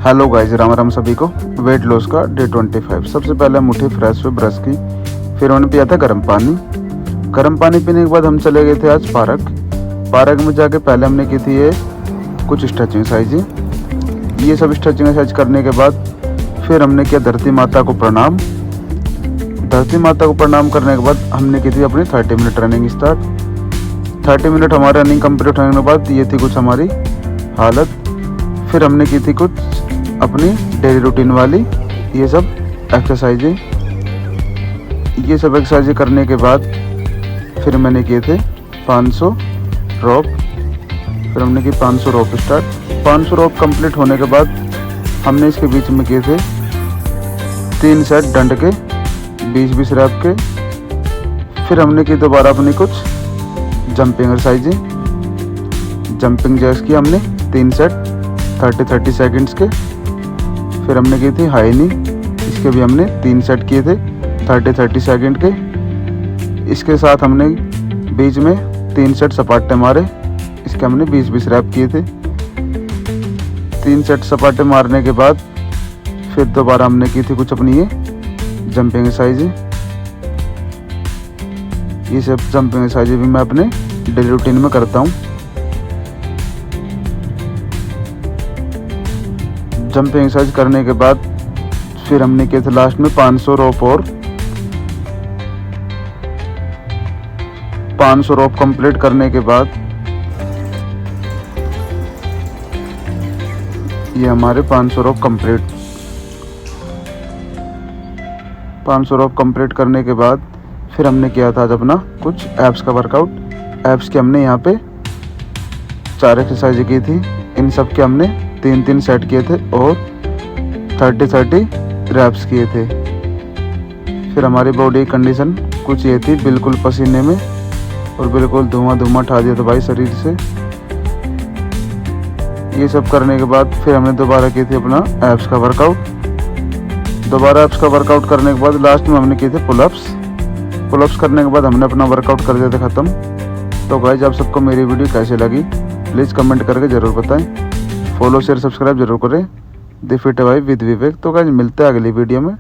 Hello guys, Ram Ram सभी को। Weight loss का डे 25। सबसे पहले हम उठे, फ्रेश हुए, ब्रश की, फिर उन्होंने पिया था गर्म पानी। गर्म पानी पीने के बाद हम चले गए थे आज पार्क में जाके पहले हमने की थी ये कुछ स्ट्रेचिंग एक्सरसाइज। ये सब स्ट्रेचिंग एक्सरसाइज करने के बाद फिर हमने किया धरती माता को प्रणाम। धरती माता को प्रणाम करने के बाद हमने की थी अपनी 30 मिनट रनिंग स्टार्ट। 30 मिनट हमारा रनिंग कंप्लीट होने के बाद ये थी कुछ हमारी हालत। फिर हमने की थी कुछ अपनी डेली रूटीन वाली ये सब एक्सरसाइजें। ये सब एक्सरसाइजें करने के बाद फिर मैंने किए थे 500 रोप। फिर हमने की 500 रोप स्टार्ट। 500 रोप कंप्लीट होने के बाद हमने इसके बीच में किए थे 3 सेट डंड के 20-20 रैप के। फिर हमने की दोबारा अपनी कुछ जंपिंग एक्सरसाइजें। जंपिंग जैस की हमने 3 सेट 30-30 सेकंड्स के। फिर हमने की थी हाई नी, इसके भी हमने 3 सेट किए थे 30-30 सेकंड के। इसके साथ हमने बीच में 3 सेट सपाटे मारे, इसके हमने 20-20 रैप किए थे। 3 सेट सपाटे मारने के बाद फिर दोबारा हमने की थी कुछ अपनी ये जंपिंग एक्सरसाइजें। ये सब जंपिंग एक्सरसाइजें भी मैं अपने डेली रूटीन में करता हूँ। जंपिंग एक्सरसाइज करने के बाद फिर हमने किए थे लास्ट में 500 रोप। और 500 रोप कंप्लीट करने के बाद ये हमारे 500 रोप कंप्लीट। 500 रोप कंप्लीट करने के बाद फिर हमने किया था आज अपना कुछ एब्स का वर्कआउट। एब्स के हमने यहाँ पे 4 एक्सरसाइज की थी। इन सब के हमने 3-3 सेट किए थे और 30-30 रैप्स किए थे। फिर हमारी बॉडी कंडीशन कुछ ये थी, बिल्कुल पसीने में और बिल्कुल धुआं उठा दिया था भाई शरीर से। ये सब करने के बाद फिर हमने दोबारा की थी अपना एब्स का वर्कआउट। दोबारा एब्स का वर्कआउट करने के बाद लास्ट में हमने किए थे पुलअप्स। पुलअप्स करने के बाद हमने अपना वर्कआउट कर दिया था ख़त्म। तो गाइस, आप सबको मेरी वीडियो कैसे लगी प्लीज़ कमेंट करके ज़रूर बताएं। फॉलो शेयर सब्सक्राइब जरूर करें। द फिट भाई विद विवेक। तो गाइस, मिलते हैं अगली वीडियो में।